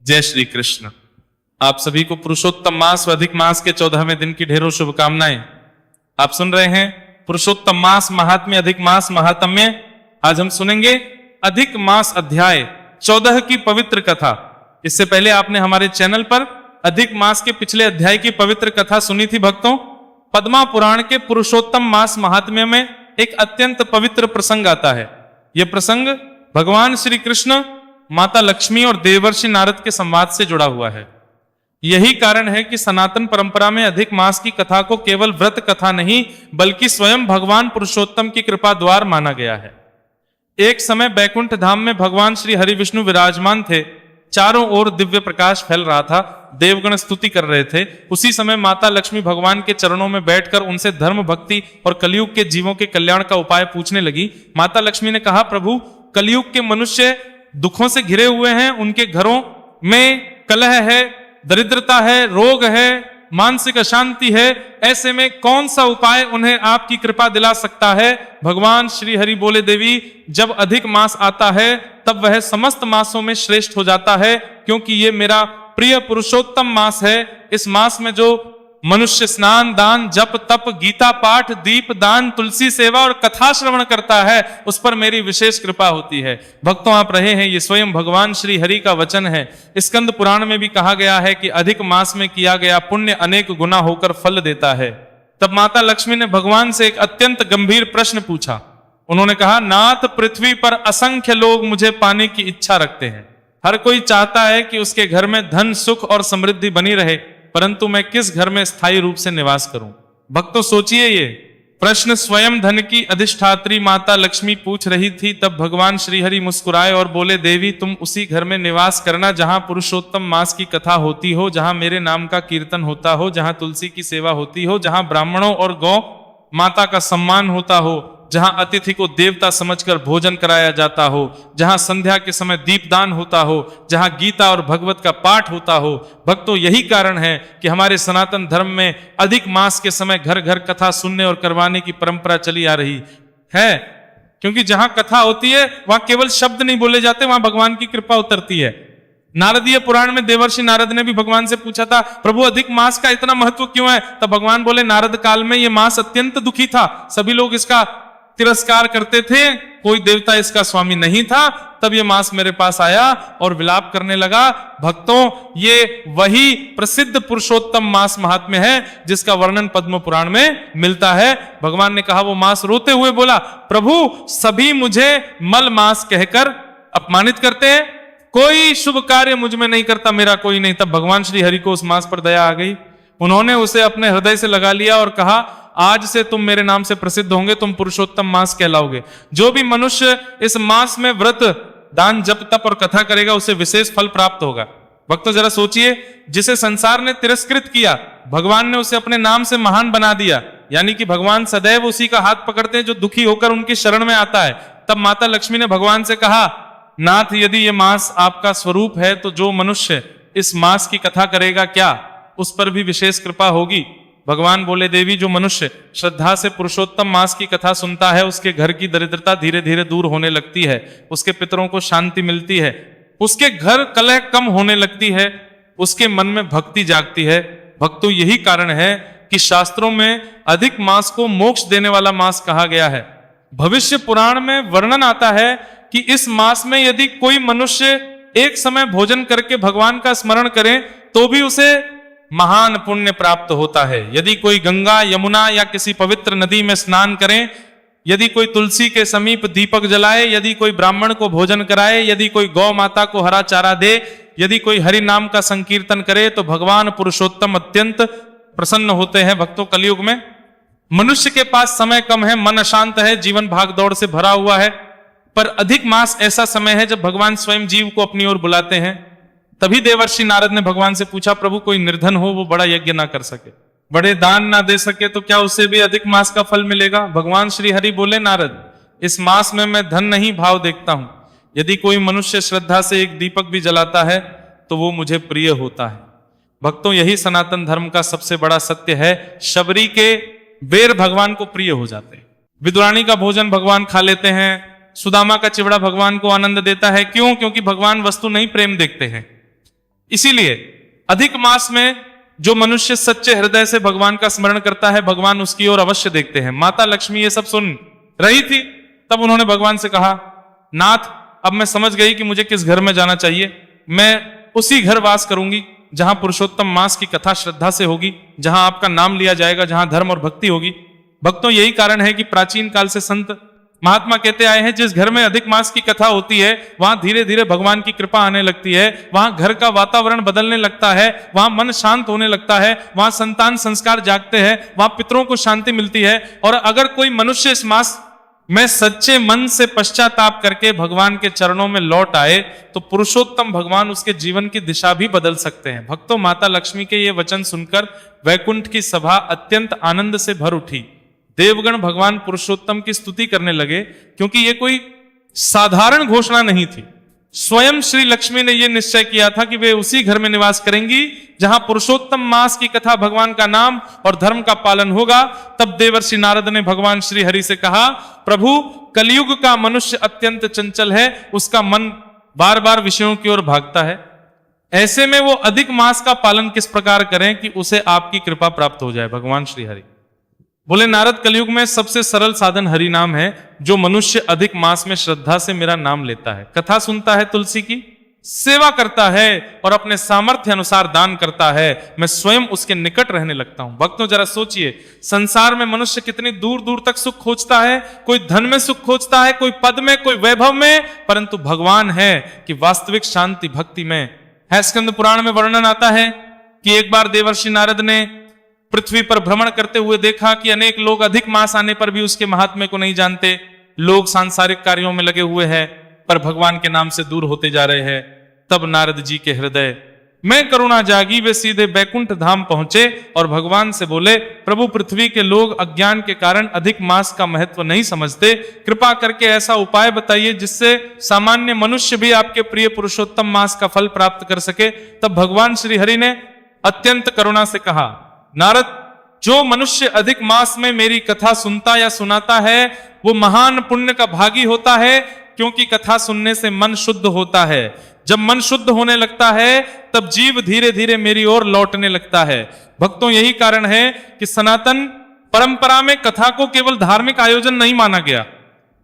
जय श्री कृष्ण। आप सभी को पुरुषोत्तम मास व अधिक मास के 14वें दिन की ढेरों शुभकामनाएं। आप सुन रहे हैं पुरुषोत्तम मास महात्म्य, अधिक मास महात्म्य। आज हम सुनेंगे अधिक मास अध्याय 14 की पवित्र कथा। इससे पहले आपने हमारे चैनल पर अधिक मास के पिछले अध्याय की पवित्र कथा सुनी थी भक्तों। पद्मा पुराण के पुरुषोत्तम मास महात्म्य में एक अत्यंत पवित्र प्रसंग आता है। यह प्रसंग भगवान श्री कृष्ण, माता लक्ष्मी और देवर्षि नारद के संवाद से जुड़ा हुआ है। यही कारण है कि सनातन परंपरा में अधिक मास की कथा को केवल व्रत कथा नहीं बल्कि स्वयं भगवान पुरुषोत्तम की कृपा द्वार माना गया है। एक समय बैकुंठ धाम में भगवान श्री हरि विष्णु विराजमान थे। चारों ओर दिव्य प्रकाश फैल रहा था। देवगण स्तुति कर रहे थे। उसी समय माता लक्ष्मी भगवान के चरणों में बैठकर उनसे धर्म, भक्ति और कलयुग के जीवों के कल्याण का उपाय पूछने लगी। माता लक्ष्मी ने कहा, प्रभु, कलयुग के मनुष्य दुखों से घिरे हुए हैं। उनके घरों में कलह है, दरिद्रता है, रोग है, मानसिक अशांति है। ऐसे में कौन सा उपाय उन्हें आपकी कृपा दिला सकता है? भगवान श्री हरि बोले, देवी, जब अधिक मास आता है तब वह समस्त मासों में श्रेष्ठ हो जाता है, क्योंकि ये मेरा प्रिय पुरुषोत्तम मास है। इस मास में जो मनुष्य स्नान, दान, जप, तप, गीता पाठ, दीप दान, तुलसी सेवा और कथा श्रवण करता है, उस पर मेरी विशेष कृपा होती है। भक्तों, आप रहे हैं, ये स्वयं भगवान श्री हरि का वचन है। स्कंद पुराण में भी कहा गया है कि अधिक मास में किया गया पुण्य अनेक गुना होकर फल देता है। तब माता लक्ष्मी ने भगवान से एक अत्यंत गंभीर प्रश्न पूछा। उन्होंने कहा, नाथ, पृथ्वी पर असंख्य लोग मुझे पाने की इच्छा रखते हैं। हर कोई चाहता है कि उसके घर में धन, सुख और समृद्धि बनी रहे, परंतु मैं किस घर में स्थायी रूप से निवास करूं? भक्तों, सोचिए, ये प्रश्न स्वयं धन की अधिष्ठात्री माता लक्ष्मी पूछ रही थी। तब भगवान श्रीहरि मुस्कुराए और बोले, देवी, तुम उसी घर में निवास करना जहां पुरुषोत्तम मास की कथा होती हो, जहां मेरे नाम का कीर्तन होता हो, जहां तुलसी की सेवा होती हो, जहां ब्राह्मणों और गौ माता का सम्मान होता हो, जहां अतिथि को देवता समझकर भोजन कराया जाता हो, जहां संध्या के समय दीपदान होता हो, जहां गीता और भगवत का पाठ होता हो। भक्तों, यही कारण है कि हमारे सनातन धर्म में अधिक मास के समय घर घर कथा सुनने और करवाने की परंपरा चली आ रही है। क्योंकि जहां कथा होती है वहां केवल शब्द नहीं बोले जाते, वहां भगवान की कृपा उतरती है। नारदीय पुराण में देवर्षि नारद ने भी भगवान से पूछा था, प्रभु, अधिक मास का इतना महत्व क्यों है? तब भगवान बोले, नारद काल में यह मास अत्यंत दुखी था। सभी लोग इसका तिरस्कार करते थे, कोई देवता इसका स्वामी नहीं था। तब ये मास मेरे पास आया और विलाप करने लगा। भक्तों, ये वही प्रसिद्ध पुरुषोत्तम मास महात्म्य है जिसका वर्णन पद्म पुराण में मिलता है। भगवान ने कहा, वो मास रोते हुए बोला, प्रभु, सभी मुझे मल मास कहकर अपमानित करते हैं, कोई शुभ कार्य मुझ में नहीं करता, मेरा कोई नहीं। तब भगवान श्री हरि को उस मास पर दया आ गई। उन्होंने उसे अपने हृदय से लगा लिया और कहा, आज से तुम मेरे नाम से प्रसिद्ध होंगे, तुम पुरुषोत्तम मास कहलाओगे। जो भी मनुष्य इस मास में व्रत, दान, जप, तप और कथा करेगा, उसे विशेष फल प्राप्त होगा। भक्तों, जरा सोचिए, जिसे संसार ने तिरस्कृत किया, भगवान ने उसे अपने नाम से महान बना दिया। यानी कि भगवान सदैव उसी का हाथ पकड़ते हैं जो दुखी होकर उनकी शरण में आता है। तब माता लक्ष्मी ने भगवान से कहा, नाथ, यदि ये मास आपका स्वरूप है तो जो मनुष्य इस मास की कथा करेगा, क्या उस पर भी विशेष कृपा होगी? भगवान बोले, देवी, जो मनुष्य श्रद्धा से पुरुषोत्तम मास की कथा सुनता है, उसके घर की दरिद्रता धीरे धीरे दूर होने लगती है, उसके पितरों को शांति मिलती है, उसके घर कलह कम होने लगती है, उसके मन में भक्ति जागती है। भक्तों, यही कारण है कि शास्त्रों में अधिक मास को मोक्ष देने वाला मास कहा गया है। भविष्य पुराण में वर्णन आता है कि इस मास में यदि कोई मनुष्य एक समय भोजन करके भगवान का स्मरण करे तो भी उसे महान पुण्य प्राप्त होता है। यदि कोई गंगा, यमुना या किसी पवित्र नदी में स्नान करे, यदि कोई तुलसी के समीप दीपक जलाए, यदि कोई ब्राह्मण को भोजन कराए, यदि कोई गौ माता को हरा चारा दे, यदि कोई हरि नाम का संकीर्तन करे, तो भगवान पुरुषोत्तम अत्यंत प्रसन्न होते हैं। भक्तों, कलयुग में मनुष्य के पास समय कम है, मन अशांत है, जीवन भागदौड़ से भरा हुआ है, पर अधिक मास ऐसा समय है जब भगवान स्वयं जीव को अपनी ओर बुलाते हैं। तभी देवर्षि नारद ने भगवान से पूछा, प्रभु, कोई निर्धन हो, वो बड़ा यज्ञ ना कर सके, बड़े दान ना दे सके, तो क्या उसे भी अधिक मास का फल मिलेगा? भगवान श्री हरि बोले, नारद, इस मास में मैं धन नहीं, भाव देखता हूं। यदि कोई मनुष्य श्रद्धा से एक दीपक भी जलाता है तो वो मुझे प्रिय होता है। भक्तों, यही सनातन धर्म का सबसे बड़ा सत्य है। शबरी के बेर भगवान को प्रिय हो जाते हैं, विदुरानी का भोजन भगवान खा लेते हैं, सुदामा का चिवड़ा भगवान को आनंद देता है। क्यों? क्योंकि भगवान वस्तु नहीं, प्रेम देखते हैं। इसीलिए अधिक मास में जो मनुष्य सच्चे हृदय से भगवान का स्मरण करता है, भगवान उसकी ओर अवश्य देखते हैं। माता लक्ष्मी ये सब सुन रही थी, तब उन्होंने भगवान से कहा, नाथ अब मैं समझ गई कि मुझे किस घर में जाना चाहिए। मैं उसी घर वास करूंगी जहां पुरुषोत्तम मास की कथा श्रद्धा से होगी, जहां आपका नाम लिया जाएगा, जहां धर्म और भक्ति होगी। भक्तों, यही कारण है कि प्राचीन काल से संत महात्मा कहते आए हैं, जिस घर में अधिक मास की कथा होती है वहां धीरे धीरे भगवान की कृपा आने लगती है, वहां घर का वातावरण बदलने लगता है, वहां मन शांत होने लगता है, वहां संतान संस्कार जागते हैं, वहां पितरों को शांति मिलती है। और अगर कोई मनुष्य इस मास में सच्चे मन से पश्चाताप करके भगवान के चरणों में लौट आए तो पुरुषोत्तम भगवान उसके जीवन की दिशा भी बदल सकते हैं। भक्तों, माता लक्ष्मी के ये वचन सुनकर वैकुंठ की सभा अत्यंत आनंद से भर उठी। देवगण भगवान पुरुषोत्तम की स्तुति करने लगे, क्योंकि ये कोई साधारण घोषणा नहीं थी। स्वयं श्री लक्ष्मी ने यह निश्चय किया था कि वे उसी घर में निवास करेंगी जहां पुरुषोत्तम मास की कथा, भगवान का नाम और धर्म का पालन होगा। तब देवर्षि नारद ने भगवान श्री हरि से कहा, प्रभु, कलयुग का मनुष्य अत्यंत चंचल है, उसका मन बार बार विषयों की ओर भागता है। ऐसे में वो अधिक मास का पालन किस प्रकार करें कि उसे आपकी कृपा प्राप्त हो जाए। भगवान श्री हरि बोले, नारद, कलयुग में सबसे सरल साधन हरि नाम है। जो मनुष्य अधिक मास में श्रद्धा से मेरा नाम लेता है, कथा सुनता है, तुलसी की सेवा करता है और अपने सामर्थ्य अनुसार दान करता है, मैं स्वयं उसके निकट रहने लगता हूं। भक्तों, जरा सोचिए, संसार में मनुष्य कितनी दूर दूर तक सुख खोजता है। कोई धन में सुख खोजता है, कोई पद में, कोई वैभव में, परंतु भगवान है कि वास्तविक शांति भक्ति में है। स्कंद पुराण में वर्णन आता है कि एक बार देवर्षि नारद ने पृथ्वी पर भ्रमण करते हुए देखा कि अनेक लोग अधिक मास आने पर भी उसके महात्म्य को नहीं जानते। लोग सांसारिक कार्यों में लगे हुए हैं पर भगवान के नाम से दूर होते जा रहे हैं। तब नारद जी के हृदय में करुणा जागी, वे सीधे बैकुंठ धाम पहुंचे और भगवान से बोले, प्रभु, पृथ्वी के लोग अज्ञान के कारण अधिक मास का महत्व नहीं समझते, कृपा करके ऐसा उपाय बताइए जिससे सामान्य मनुष्य भी आपके प्रिय पुरुषोत्तम मास का फल प्राप्त कर सके। तब भगवान श्री हरि ने अत्यंत करुणा से कहा, नारद, जो मनुष्य अधिक मास में मेरी कथा सुनता या सुनाता है वो महान पुण्य का भागी होता है, क्योंकि कथा सुनने से मन शुद्ध होता है। जब मन शुद्ध होने लगता है तब जीव धीरे धीरे मेरी ओर लौटने लगता है। भक्तों, यही कारण है कि सनातन परंपरा में कथा को केवल धार्मिक आयोजन नहीं माना गया,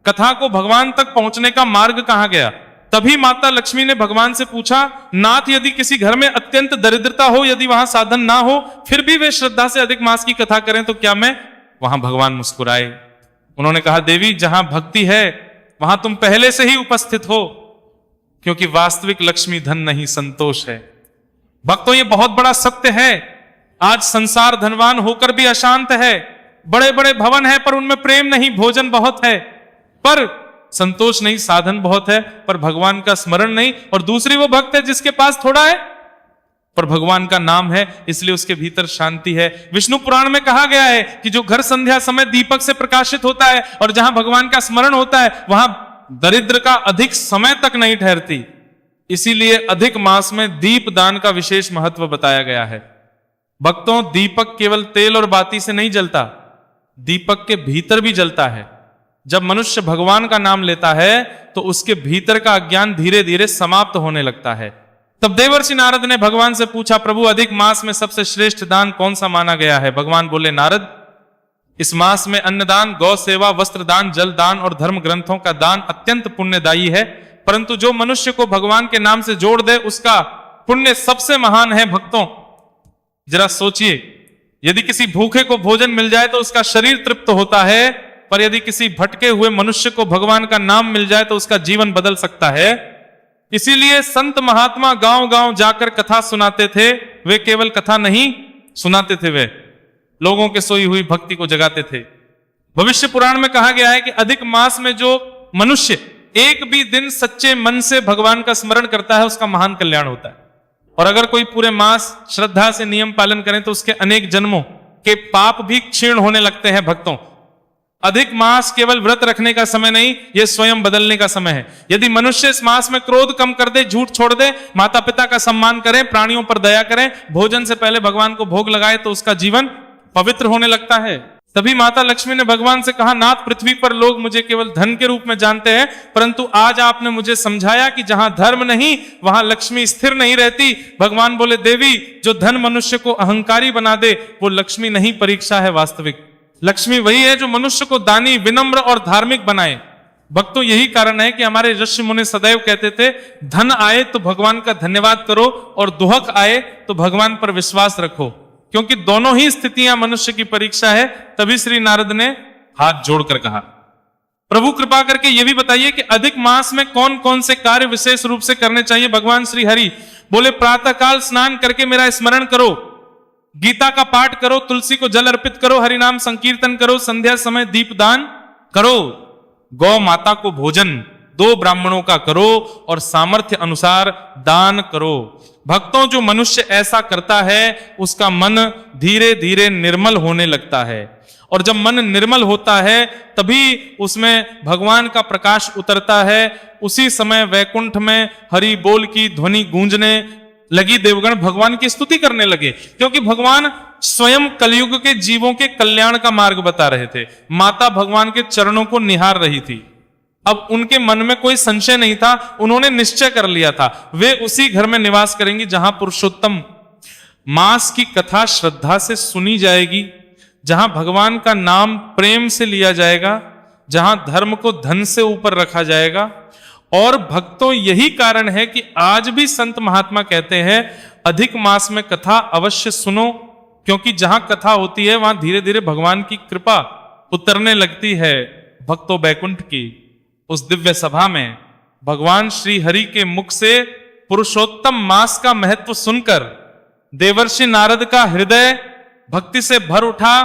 कथा को भगवान तक पहुंचने का मार्ग कहा गया। तभी माता लक्ष्मी ने भगवान से पूछा, नाथ, यदि किसी घर में अत्यंत दरिद्रता हो, यदि वहां साधन ना हो, फिर भी वे श्रद्धा से अधिक मास की कथा करें तो क्या मैं? वहां भगवान मुस्कुराए। उन्होंने कहा, देवी, जहां भक्ति है वहां तुम पहले से ही उपस्थित हो, क्योंकि वास्तविक लक्ष्मी धन नहीं, संतोष है। भक्तों, ये बहुत बड़ा सत्य है। आज संसार धनवान होकर भी अशांत है, बड़े बड़े भवन है पर उनमें प्रेम नहीं, भोजन बहुत है पर संतोष नहीं, साधन बहुत है पर भगवान का स्मरण नहीं। और दूसरी वो भक्त है जिसके पास थोड़ा है पर भगवान का नाम है, इसलिए उसके भीतर शांति है। विष्णु पुराण में कहा गया है कि जो घर संध्या समय दीपक से प्रकाशित होता है और जहां भगवान का स्मरण होता है वहां दरिद्र का अधिक समय तक नहीं ठहरती। इसीलिए अधिक मास में दीप दान का विशेष महत्व बताया गया है। भक्तों, दीपक केवल तेल और बाती से नहीं जलता, दीपक के भीतर भी जलता है। जब मनुष्य भगवान का नाम लेता है तो उसके भीतर का अज्ञान धीरे धीरे समाप्त होने लगता है। तब देवर्षि नारद ने भगवान से पूछा, प्रभु, अधिक मास में सबसे श्रेष्ठ दान कौन सा माना गया है? भगवान बोले, नारद, इस मास में अन्नदान, गौ सेवा, वस्त्र दान, जल दान और धर्म ग्रंथों का दान अत्यंत पुण्यदायी है, परंतु जो मनुष्य को भगवान के नाम से जोड़ दे उसका पुण्य सबसे महान है। भक्तों, जरा सोचिए, यदि किसी भूखे को भोजन मिल जाए तो उसका शरीर तृप्त होता है, पर यदि किसी भटके हुए मनुष्य को भगवान का नाम मिल जाए तो उसका जीवन बदल सकता है। इसीलिए संत महात्मा गांव गांव जाकर कथा सुनाते थे। वे केवल कथा नहीं सुनाते थे, वे लोगों के सोई हुई भक्ति को जगाते थे। भविष्य पुराण में कहा गया है कि अधिक मास में जो मनुष्य एक भी दिन सच्चे मन से भगवान का स्मरण करता है उसका महान कल्याण होता है। और अगर कोई पूरे मास श्रद्धा से नियम पालन करें तो उसके अनेक जन्मों के पाप भी क्षीण होने लगते हैं। भक्तों, अधिक मास केवल व्रत रखने का समय नहीं, यह स्वयं बदलने का समय है। यदि मनुष्य इस मास में क्रोध कम कर दे, झूठ छोड़ दे, माता पिता का सम्मान करें, प्राणियों पर दया करें, भोजन से पहले भगवान को भोग लगाए तो उसका जीवन पवित्र होने लगता है। तभी माता लक्ष्मी ने भगवान से कहा, नाथ पृथ्वी पर लोग मुझे केवल धन के रूप में जानते हैं, परंतु आज आपने मुझे समझाया कि जहां धर्म नहीं वहां लक्ष्मी स्थिर नहीं रहती। भगवान बोले, देवी जो धन मनुष्य को अहंकारी बना दे वो लक्ष्मी नहीं, परीक्षा है वास्तविक। लक्ष्मी वही है जो मनुष्य को दानी, विनम्र और धार्मिक बनाए। भक्तों यही कारण है कि हमारे ऋषि मुनि सदैव कहते थे, धन आए तो भगवान का धन्यवाद करो और दुहक आए तो भगवान पर विश्वास रखो, क्योंकि दोनों ही स्थितियां मनुष्य की परीक्षा है। तभी श्री नारद ने हाथ जोड़कर कहा, प्रभु कृपा करके ये भी बताइए कि अधिक मास में कौन कौन से कार्य विशेष रूप से करने चाहिए। भगवान श्री हरि बोले, प्रातःकाल स्नान करके मेरा स्मरण करो, गीता का पाठ करो, तुलसी को जल अर्पित करो, हरिनाम संकीर्तन करो, संध्या समय दीपदान करो, गौ माता को भोजन 2 ब्राह्मणों का करो और सामर्थ्य अनुसार दान करो। भक्तों जो मनुष्य ऐसा करता है उसका मन धीरे धीरे निर्मल होने लगता है, और जब मन निर्मल होता है तभी उसमें भगवान का प्रकाश उतरता है। उसी समय वैकुंठ में हरि बोल की ध्वनि गूंजने लगी, देवगण भगवान की स्तुति करने लगे, क्योंकि भगवान स्वयं कलयुग के जीवों के कल्याण का मार्ग बता रहे थे। माता भगवान के चरणों को निहार रही थी। अब उनके मन में कोई संशय नहीं था, उन्होंने निश्चय कर लिया था वे उसी घर में निवास करेंगी जहां पुरुषोत्तम मास की कथा श्रद्धा से सुनी जाएगी, जहां भगवान का नाम प्रेम से लिया जाएगा, जहां धर्म को धन से ऊपर रखा जाएगा। और भक्तों यही कारण है कि आज भी संत महात्मा कहते हैं, अधिक मास में कथा अवश्य सुनो, क्योंकि जहां कथा होती है वहां धीरे धीरे भगवान की कृपा उतरने लगती है। भक्तों बैकुंठ की उस दिव्य सभा में भगवान श्री हरि के मुख से पुरुषोत्तम मास का महत्व सुनकर देवर्षि नारद का हृदय भक्ति से भर उठा।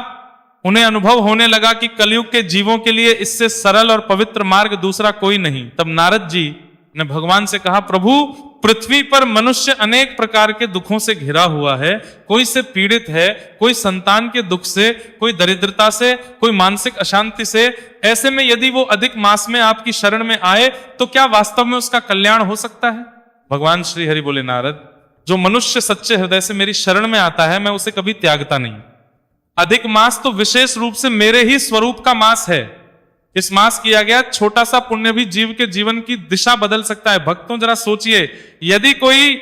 उन्हें अनुभव होने लगा कि कलयुग के जीवों के लिए इससे सरल और पवित्र मार्ग दूसरा कोई नहीं। तब नारद जी ने भगवान से कहा, प्रभु पृथ्वी पर मनुष्य अनेक प्रकार के दुखों से घिरा हुआ है, कोई से पीड़ित है, कोई संतान के दुख से, कोई दरिद्रता से, कोई मानसिक अशांति से। ऐसे में यदि वो अधिक मास में आपकी शरण में आए तो क्या वास्तव में उसका कल्याण हो सकता है? भगवान श्री हरि बोले, नारद जो मनुष्य सच्चे हृदय से मेरी शरण में आता है मैं उसे कभी त्यागता नहीं। अधिक मास तो विशेष रूप से मेरे ही स्वरूप का मास है। इस मास किया गया छोटा सा पुण्य भी जीव के जीवन की दिशा बदल सकता है। भक्तों जरा सोचिए, यदि कोई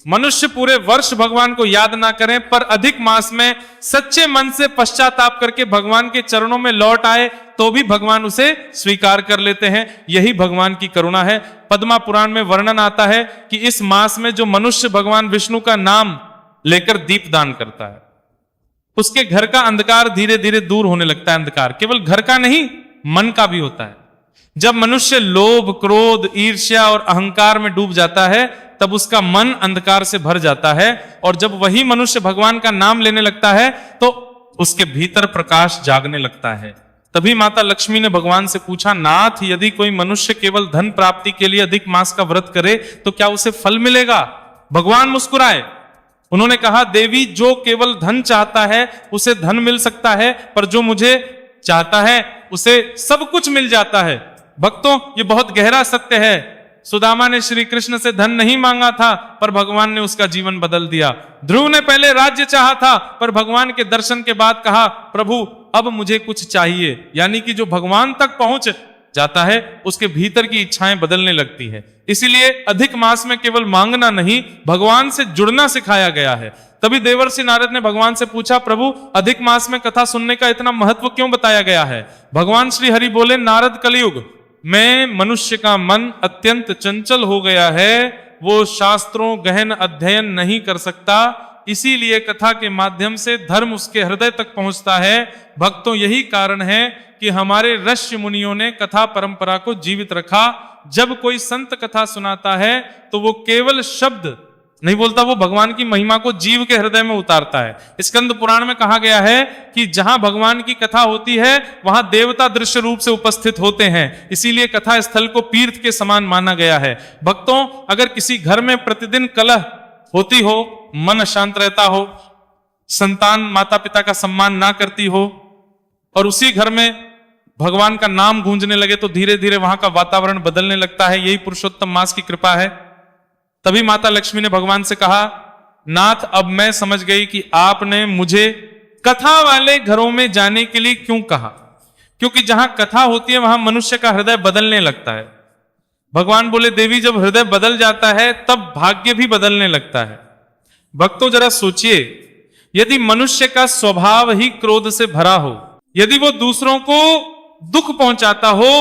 मनुष्य पूरे वर्ष भगवान को याद ना करे पर अधिक मास में सच्चे मन से पश्चाताप करके भगवान के चरणों में लौट आए तो भी भगवान उसे स्वीकार कर लेते हैं। यही भगवान की करुणा है। पद्मा पुराण में वर्णन आता है कि इस मास में जो मनुष्य भगवान विष्णु का नाम लेकर दीपदान करता है उसके घर का अंधकार धीरे धीरे दूर होने लगता है। अंधकार केवल घर का नहीं, मन का भी होता है। जब मनुष्य लोभ, क्रोध, ईर्ष्या और अहंकार में डूब जाता है तब उसका मन अंधकार से भर जाता है, और जब वही मनुष्य भगवान का नाम लेने लगता है तो उसके भीतर प्रकाश जागने लगता है। तभी माता लक्ष्मी ने भगवान से पूछा, नाथ यदि कोई मनुष्य केवल धन प्राप्ति के लिए अधिक मास का व्रत करे तो क्या उसे फल मिलेगा? भगवान मुस्कुराए। उन्होंने कहा, देवी जो केवल धन चाहता है उसे धन मिल सकता है, पर जो मुझे चाहता है उसे सब कुछ मिल जाता है। भक्तों ये बहुत गहरा सत्य है। सुदामा ने श्री कृष्ण से धन नहीं मांगा था पर भगवान ने उसका जीवन बदल दिया। ध्रुव ने पहले राज्य चाहा था पर भगवान के दर्शन के बाद कहा, प्रभु अब मुझे कुछ चाहिए। यानी कि जो भगवान तक पहुंच जाता है उसके भीतर की इच्छाएं बदलने लगती है। इसीलिए अधिक मास में केवल मांगना नहीं, भगवान से जुड़ना सिखाया गया है। तभी देवर्षि नारद ने भगवान से पूछा, प्रभु अधिक मास में कथा सुनने का इतना महत्व क्यों बताया गया है? भगवान श्री हरि बोले, नारद कलयुग में मनुष्य का मन अत्यंत चंचल हो गया है, वो शास्त्रों गहन अध्ययन नहीं कर सकता, इसीलिए कथा के माध्यम से धर्म उसके हृदय तक पहुंचता है। भक्तों यही कारण है कि हमारे ऋषि मुनियों ने कथा परंपरा को जीवित रखा। जब कोई संत कथा सुनाता है तो वो केवल शब्द नहीं बोलता, वो भगवान की महिमा को जीव के हृदय में उतारता है। स्कंद पुराण में कहा गया है कि जहां भगवान की कथा होती है वहां देवता दृश्य रूप से उपस्थित होते हैं, इसीलिए कथा स्थल को तीर्थ के समान माना गया है। भक्तों अगर किसी घर में प्रतिदिन कलह होती हो, मन अशांत रहता हो, संतान माता पिता का सम्मान ना करती हो और उसी घर में भगवान का नाम गूंजने लगे तो धीरे धीरे वहां का वातावरण बदलने लगता है। यही पुरुषोत्तम मास की कृपा है। तभी माता लक्ष्मी ने भगवान से कहा, नाथ अब मैं समझ गई कि आपने मुझे कथा वाले घरों में जाने के लिए क्यों कहा? क्योंकि जहां कथा होती है वहां मनुष्य का हृदय बदलने लगता है। भगवान बोले देवी जब हृदय बदल जाता है तब भाग्य भी बदलने लगता है। भक्तों जरा सोचिए, यदि मनुष्य का स्वभाव ही क्रोध से भरा हो, यदि वो दूसरों को दुख पहुंचाता हो,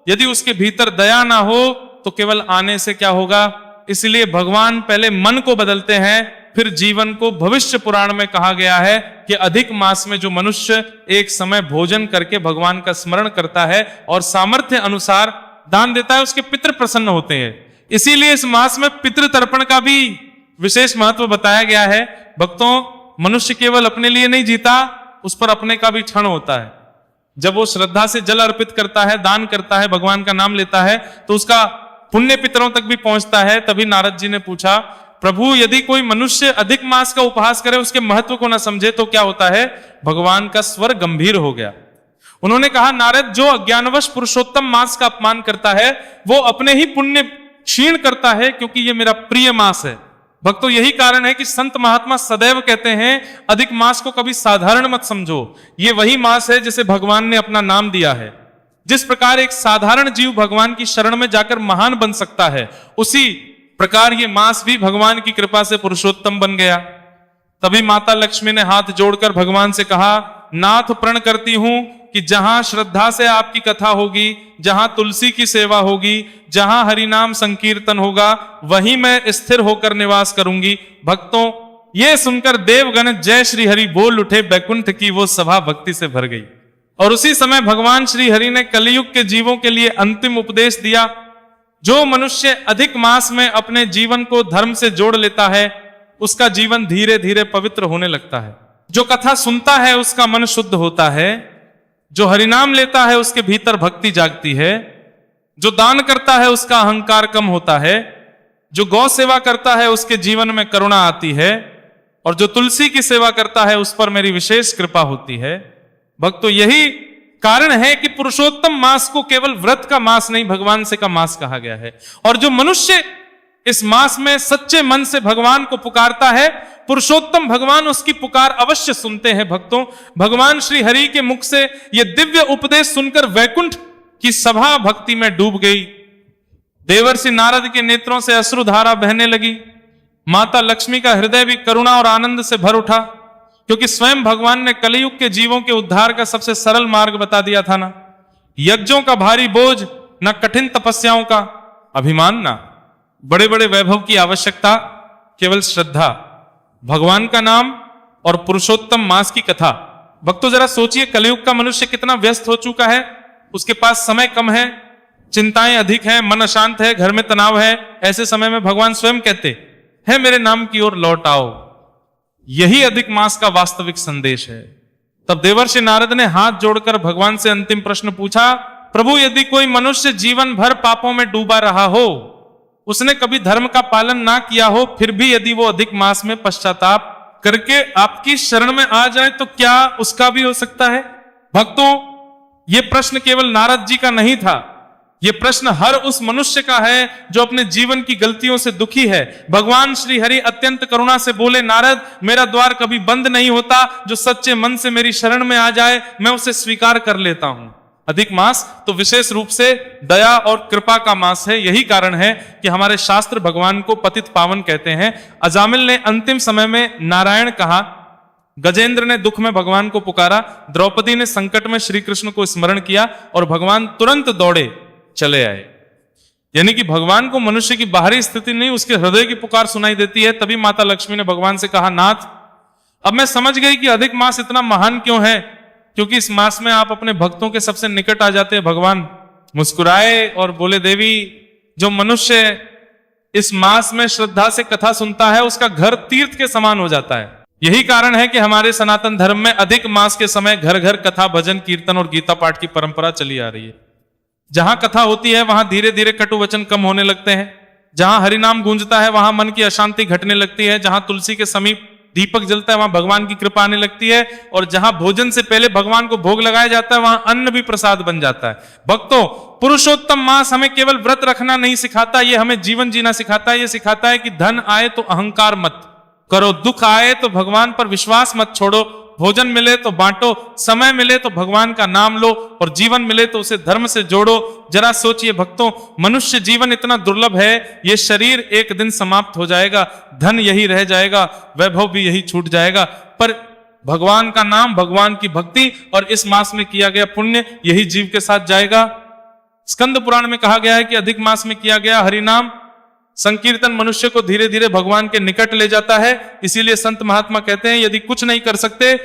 यदि उसके भीतर दया ना हो, तो केवल आने से क्या होगा? इसलिए भगवान पहले मन को बदलते हैं, फिर जीवन को। भविष्य पुराण में कहा गया है कि अधिक मास में जो मनुष्य एक समय भोजन करके भगवान का स्मरण करता है और सामर्थ्य अनुसार दान देता है, उसके पितृ प्रसन्न होते हैं। इसीलिए इस मास में पितृ तर्पण का भी विशेष महत्व बताया गया है। भक्तों, मनुष्य केवल अपने लिए नहीं जीता, उस पर अपने का भी क्षण होता है। जब वो श्रद्धा से जल अर्पित करता है, दान करता है, भगवान का नाम लेता है, तो उसका पुण्य पितरों तक भी पहुंचता है। तभी नारद जी ने पूछा, प्रभु यदि कोई मनुष्य अधिक मास का उपहास करे, उसके महत्व को ना समझे, तो क्या होता है? भगवान का स्वर गंभीर हो गया। उन्होंने कहा, नारद जो अज्ञानवश पुरुषोत्तम मास का अपमान करता है वो अपने ही पुण्य क्षीण करता है, क्योंकि ये मेरा प्रिय मास है। भक्तों, यही कारण है कि संत महात्मा सदैव कहते हैं अधिक मास को कभी साधारण मत समझो। ये वही मास है जिसे भगवान ने अपना नाम दिया है। जिस प्रकार एक साधारण जीव भगवान की शरण में जाकर महान बन सकता है, उसी प्रकार ये मास भी भगवान की कृपा से पुरुषोत्तम बन गया। तभी माता लक्ष्मी ने हाथ जोड़कर भगवान से कहा, नाथ प्रण करती हूं कि जहां श्रद्धा से आपकी कथा होगी, जहां तुलसी की सेवा होगी, जहां हरिनाम संकीर्तन होगा, वहीं मैं स्थिर होकर निवास करूंगी। भक्तों, ये सुनकर देवगण जय श्री हरि बोल उठे। बैकुंठ की वो सभा भक्ति से भर गई। और उसी समय भगवान श्री हरि ने कलयुग के जीवों के लिए अंतिम उपदेश दिया। जो मनुष्य अधिक मास में अपने जीवन को धर्म से जोड़ लेता है, उसका जीवन धीरे धीरे पवित्र होने लगता है। जो कथा सुनता है उसका मन शुद्ध होता है। जो हरिनाम लेता है उसके भीतर भक्ति जागती है। जो दान करता है उसका अहंकार कम होता है। जो गौ सेवा करता है उसके जीवन में करुणा आती है। और जो तुलसी की सेवा करता है उस पर मेरी विशेष कृपा होती है। भक्तों, यही कारण है कि पुरुषोत्तम मास को केवल व्रत का मास नहीं, भगवान से का मास कहा गया है। और जो मनुष्य इस मास में सच्चे मन से भगवान को पुकारता है, पुरुषोत्तम भगवान उसकी पुकार अवश्य सुनते हैं। भक्तों, भगवान श्री हरि के मुख से यह दिव्य उपदेश सुनकर वैकुंठ की सभा भक्ति में डूब गई। देवर्षि नारद के नेत्रों से अश्रुधारा बहने लगी। माता लक्ष्मी का हृदय भी करुणा और आनंद से भर उठा, क्योंकि स्वयं भगवान ने कलयुग के जीवों के उद्धार का सबसे सरल मार्ग बता दिया था ना। यज्ञों का भारी बोझ, न कठिन तपस्याओं का अभिमान, ना बड़े बड़े वैभव की आवश्यकता, केवल श्रद्धा, भगवान का नाम और पुरुषोत्तम मास की कथा। भक्तों, जरा सोचिए, कलयुग का मनुष्य कितना व्यस्त हो चुका है। उसके पास समय कम है, चिंताएं अधिक हैं, मन अशांत है, घर में तनाव है। ऐसे समय में भगवान स्वयं कहते हैं, मेरे नाम की ओर लौट आओ। यही अधिक मास का वास्तविक संदेश है। तब देवर्षि नारद ने हाथ जोड़कर भगवान से अंतिम प्रश्न पूछा, प्रभु यदि कोई मनुष्य जीवन भर पापों में डूबा रहा हो, उसने कभी धर्म का पालन ना किया हो, फिर भी यदि वो अधिक मास में पश्चाताप करके आपकी शरण में आ जाए, तो क्या उसका भी हो सकता है? भक्तों, ये प्रश्न केवल नारद जी का नहीं था, ये प्रश्न हर उस मनुष्य का है जो अपने जीवन की गलतियों से दुखी है। भगवान श्री हरि अत्यंत करुणा से बोले, नारद मेरा द्वार कभी बंद नहीं होता। जो सच्चे मन से मेरी शरण में आ जाए, मैं उसे स्वीकार कर लेता हूं। अधिक मास तो विशेष रूप से दया और कृपा का मास है। यही कारण है कि हमारे शास्त्र भगवान को पतित पावन कहते हैं। अजामिल ने अंतिम समय में नारायण कहा, गजेंद्र ने दुख में भगवान को पुकारा, द्रौपदी ने संकट में श्री कृष्ण को स्मरण किया और भगवान तुरंत दौड़े चले आए। यानी कि भगवान को मनुष्य की बाहरी स्थिति नहीं, उसके हृदय की पुकार सुनाई देती है। तभी माता लक्ष्मी ने भगवान से कहा, नाथ अब मैं समझ गई कि अधिक मास इतना महान क्यों है, क्योंकि इस मास में आप अपने भक्तों के सबसे निकट आ जाते हैं। भगवान मुस्कुराए और बोले, देवी जो मनुष्य इस मास में श्रद्धा से कथा सुनता है, उसका घर तीर्थ के समान हो जाता है। यही कारण है कि हमारे सनातन धर्म में अधिक मास के समय घर घर कथा, भजन, कीर्तन और गीता पाठ की परंपरा चली आ रही है। जहां कथा होती है वहां धीरे धीरे कटु वचन कम होने लगते हैं। जहां हरिनाम गूंजता है वहां मन की अशांति घटने लगती है। जहां तुलसी के समीप दीपक जलता है वहां भगवान की कृपा आने लगती है। और जहां भोजन से पहले भगवान को भोग लगाया जाता है वहां अन्न भी प्रसाद बन जाता है। भक्तों, पुरुषोत्तम मास हमें केवल व्रत रखना नहीं सिखाता, ये हमें जीवन जीना सिखाता है। ये सिखाता है कि धन आए तो अहंकार मत करो, दुख आए तो भगवान पर विश्वास मत छोड़ो, भोजन मिले तो बांटो, समय मिले तो भगवान का नाम लो, और जीवन मिले तो उसे धर्म से जोड़ो। जरा सोचिए भक्तों, मनुष्य जीवन इतना दुर्लभ है, ये शरीर एक दिन समाप्त हो जाएगा, धन यही रह जाएगा, वैभव भी यही छूट जाएगा, पर भगवान का नाम, भगवान की भक्ति और इस मास में किया गया पुण्य यही जीव के साथ जाएगा। स्कंद पुराण में कहा गया है कि अधिक मास में किया गया हरिनाम संकीर्तन मनुष्य को धीरे धीरे भगवान के निकट ले जाता है। इसीलिए संत महात्मा कहते हैं यदि कुछ नहीं कर सकते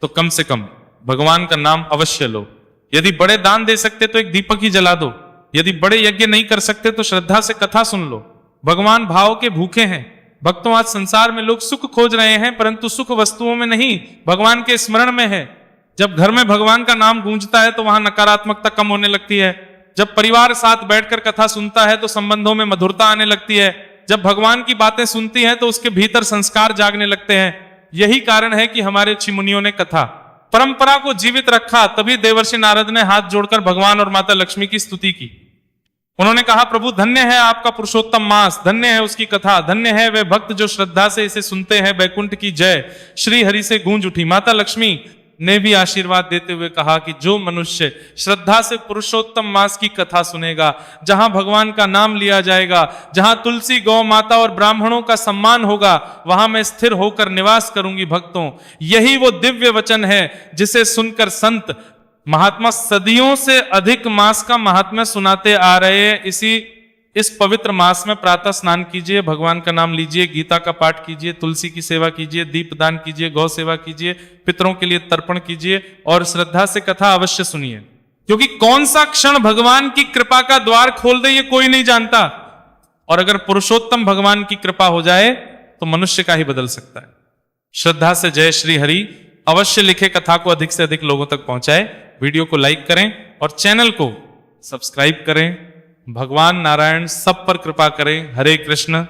तो कम से कम भगवान का नाम अवश्य लो। यदि बड़े दान दे सकते तो एक दीपक ही जला दो। यदि बड़े यज्ञ नहीं कर सकते तो श्रद्धा से कथा सुन लो। भगवान भाव के भूखे हैं। भक्तों, आज संसार में लोग सुख खोज रहे हैं, परंतु सुख वस्तुओं में नहीं, भगवान के स्मरण में है। जब घर में भगवान का नाम गूंजता है तो वहां नकारात्मकता कम होने लगती है। जब परिवार साथ बैठकर कथा सुनता है तो संबंधों में मधुरता आने लगती है। जब भगवान की बातें सुनती है तो उसके भीतर संस्कार जागने लगते हैं। यही कारण है कि हमारे ऋषि मुनियों ने कथा परंपरा को जीवित रखा। तभी देवर्षि नारद ने हाथ जोड़कर भगवान और माता लक्ष्मी की स्तुति की। उन्होंने कहा, प्रभु धन्य है आपका पुरुषोत्तम मास, धन्य है उसकी कथा, धन्य है वे भक्त जो श्रद्धा से इसे सुनते हैं। बैकुंठ की जय श्री हरि से गूंज उठी। माता लक्ष्मी ने भी आशीर्वाद देते हुए कहा कि जो मनुष्य श्रद्धा से पुरुषोत्तम मास की कथा सुनेगा, जहां भगवान का नाम लिया जाएगा, जहां तुलसी, गौ माता और ब्राह्मणों का सम्मान होगा, वहां मैं स्थिर होकर निवास करूंगी। भक्तों, यही वो दिव्य वचन है जिसे सुनकर संत महात्मा सदियों से अधिक मास का महात्म्य सुनाते आ रहे हैं। इस पवित्र मास में प्रातः स्नान कीजिए, भगवान का नाम लीजिए, गीता का पाठ कीजिए, तुलसी की सेवा कीजिए, दीप दान कीजिए, गौ सेवा कीजिए, पितरों के लिए तर्पण कीजिए और श्रद्धा से कथा अवश्य सुनिए। क्योंकि कौन सा क्षण भगवान की कृपा का द्वार खोल दे ये कोई नहीं जानता। और अगर पुरुषोत्तम भगवान की कृपा हो जाए तो मनुष्य का ही बदल सकता है। श्रद्धा से जय श्री हरि अवश्य लिखे, कथा को अधिक से अधिक लोगों तक पहुंचाए, वीडियो को लाइक करें और चैनल को सब्सक्राइब करें। भगवान नारायण सब पर कृपा करें। हरे कृष्ण।